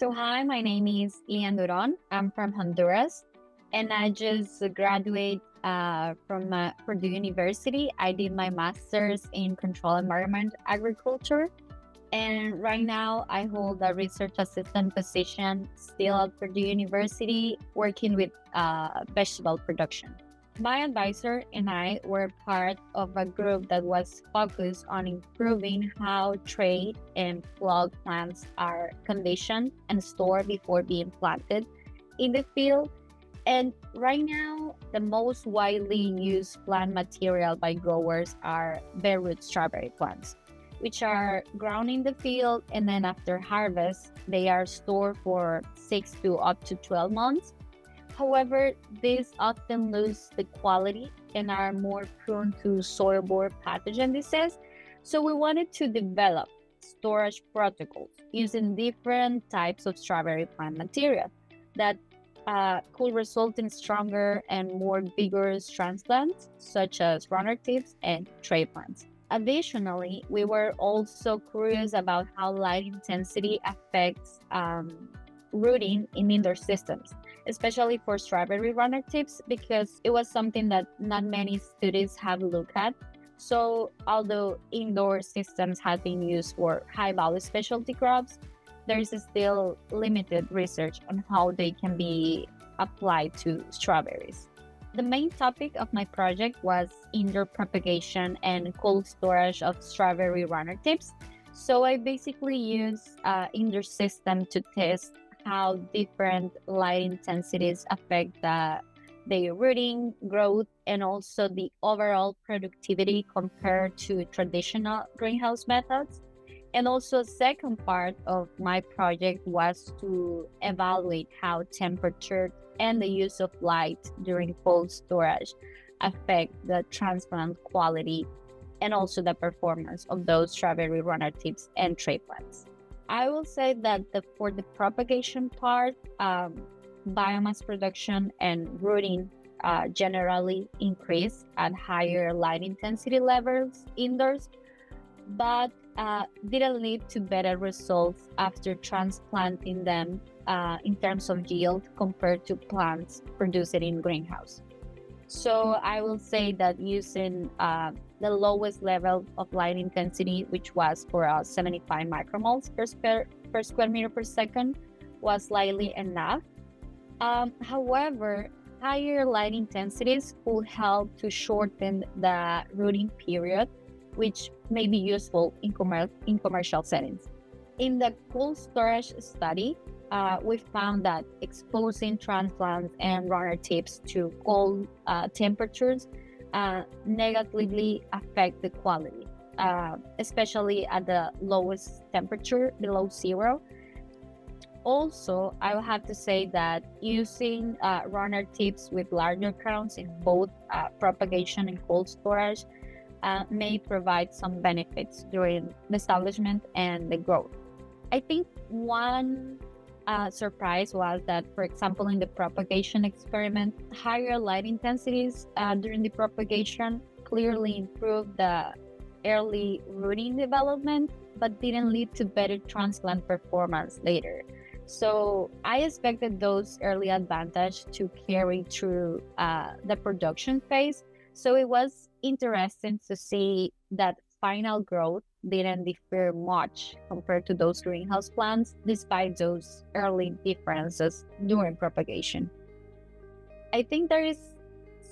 So hi, my name is Lian Durón. I'm from Honduras, and I just graduated from Purdue University. I did my master's in control environment agriculture, and right now I hold a research assistant position still at Purdue University, working with vegetable production. My advisor and I were part of a group that was focused on improving how trade and plug plants are conditioned and stored before being planted in the field. And right now, the most widely used plant material by growers are bare root strawberry plants, which are grown in the field, and then after harvest, they are stored for 6 to up to 12 months. However, these often lose the quality and are more prone to soil-borne pathogen disease. So we wanted to develop storage protocols using different types of strawberry plant material that could result in stronger and more vigorous transplants, such as runner tips and tray plants. Additionally, we were also curious about how light intensity affects rooting in indoor systems, especially for strawberry runner tips, because it was something that not many studies have looked at. So, although indoor systems have been used for high value specialty crops, there is still limited research on how they can be applied to strawberries. The main topic of my project was indoor propagation and cold storage of strawberry runner tips. So I basically used indoor system to test how different light intensities affect the rooting, growth, and also the overall productivity compared to traditional greenhouse methods. And also, a second part of my project was to evaluate how temperature and the use of light during cold storage affect the transplant quality and also the performance of those strawberry runner tips and tray plants. I will say that for the propagation part, biomass production and rooting generally increase at higher light intensity levels indoors, but didn't lead to better results after transplanting them in terms of yield compared to plants produced in greenhouse. So I will say that using the lowest level of light intensity, which was for 75 micromoles per square meter per second, was slightly enough. However, higher light intensities could help to shorten the rooting period, which may be useful in commercial settings. In the cold storage study, we found that exposing transplants and runner tips to cold temperatures negatively affect the quality, especially at the lowest temperature, below zero. Also, I will have to say that using runner tips with larger crowns in both propagation and cold storage may provide some benefits during the establishment and the growth. I think one surprise was that, for example, in the propagation experiment, higher light intensities during the propagation clearly improved the early rooting development, but didn't lead to better transplant performance later. So I expected those early advantages to carry through the production phase. So it was interesting to see that final growth didn't differ much compared to those greenhouse plants, despite those early differences during propagation. I think there is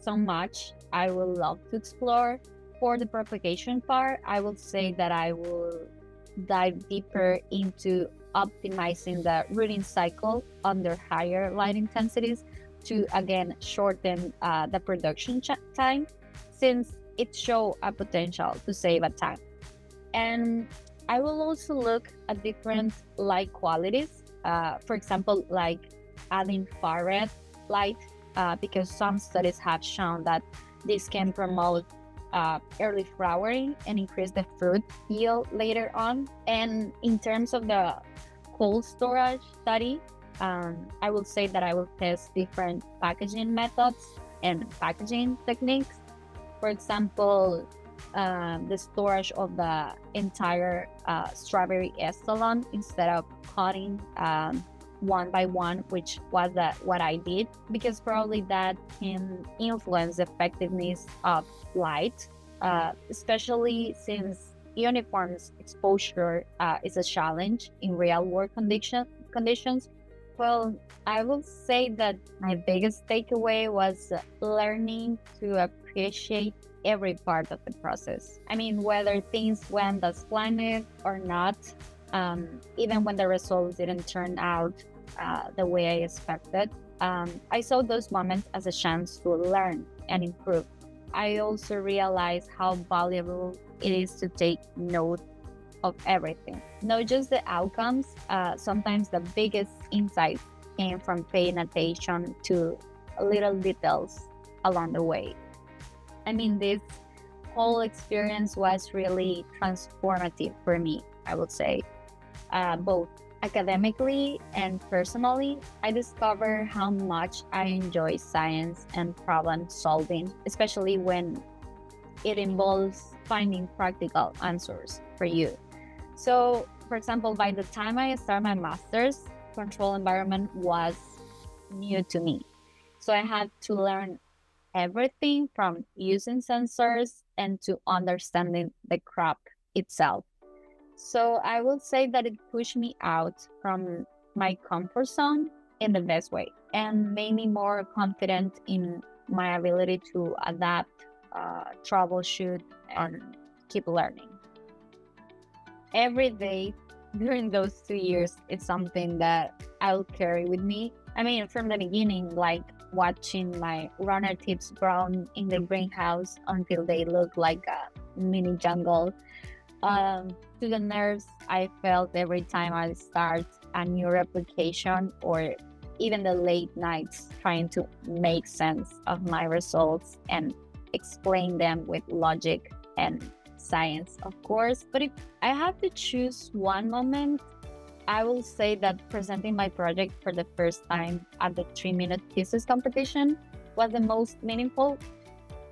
so much I would love to explore. For the propagation part, I will say that I will dive deeper into optimizing the rooting cycle under higher light intensities to again shorten the production time, since it shows a potential to save a time. And I will also look at different light qualities, for example, like adding far red light, because some studies have shown that this can promote early flowering and increase the fruit yield later on. And in terms of the cold storage study, I will say that I will test different packaging methods and packaging techniques. For example, the storage of the entire strawberry estolon instead of cutting one by one, which was what I did, because probably that can influence the effectiveness of light, especially since uniforms exposure is a challenge in real world conditions. Well, I will say that my biggest takeaway was learning to appreciate every part of the process. I mean, whether things went as planned or not, even when the results didn't turn out the way I expected, I saw those moments as a chance to learn and improve. I also realized how valuable it is to take note of everything, not just the outcomes. Sometimes the biggest insights came from paying attention to little details along the way. I mean, this whole experience was really transformative for me, I would say, both academically and personally. I discovered how much I enjoy science and problem solving, especially when it involves finding practical answers for you. So, for example, by the time I started my master's, control environment was new to me. So I had to learn everything from using sensors and to understanding the crop itself. So I will say that it pushed me out from my comfort zone in the best way and made me more confident in my ability to adapt, troubleshoot, and keep learning. Every day during those 2 years, it's something that I'll carry with me. I mean, from the beginning, like watching my runner tips grow in the greenhouse until they look like a mini jungle, to the nerves I felt every time I start a new replication, or even the late nights trying to make sense of my results and explain them with logic and science, of course. But if I have to choose one moment, I will say that presenting my project for the first time at the 3-minute thesis competition was the most meaningful.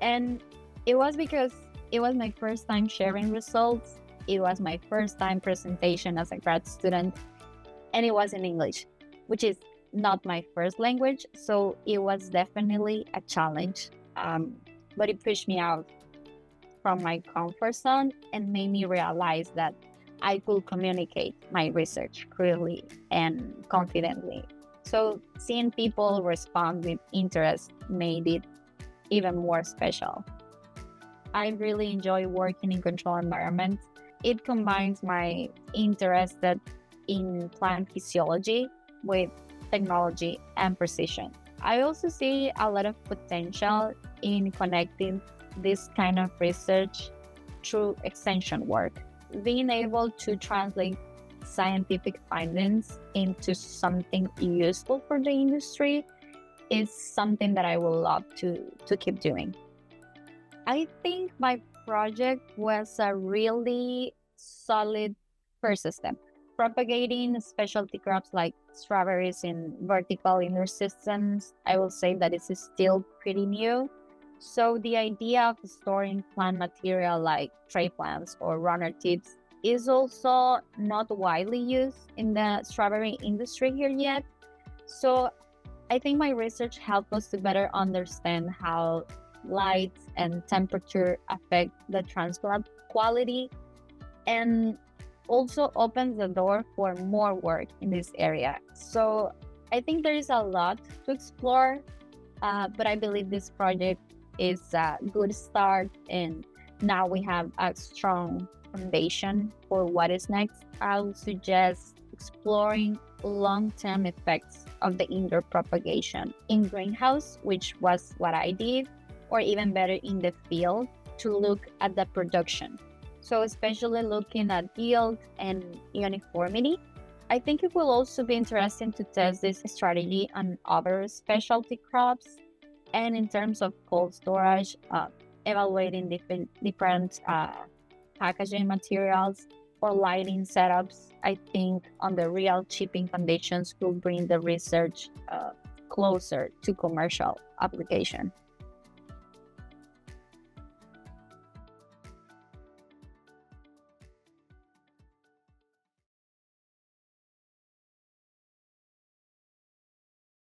And it was because it was my first time sharing results. It was my first time presentation as a grad student, and it was in English, which is not my first language. So it was definitely a challenge, but it pushed me out from my comfort zone and made me realize that I could communicate my research clearly and confidently. So seeing people respond with interest made it even more special. I really enjoy working in controlled environments. It combines my interest in plant physiology with technology and precision. I also see a lot of potential in connecting this kind of research through extension work. Being able to translate scientific findings into something useful for the industry is something that I would love to keep doing. I think my project was a really solid first step. Propagating specialty crops like strawberries in vertical indoor systems, I will say that it's still pretty new. So the idea of storing plant material like tray plants or runner tips is also not widely used in the strawberry industry here yet. So I think my research helped us to better understand how light and temperature affect the transplant quality, and also opens the door for more work in this area. So I think there is a lot to explore, but I believe this project is a good start, and now we have a strong foundation for what is next. I'll suggest exploring long-term effects of the indoor propagation in greenhouse, which was what I did, or even better in the field to look at the production. So especially looking at yield and uniformity. I think it will also be interesting to test this strategy on other specialty crops. And in terms of cold storage, evaluating different packaging materials or lighting setups, I think on the real shipping conditions will bring the research closer to commercial application.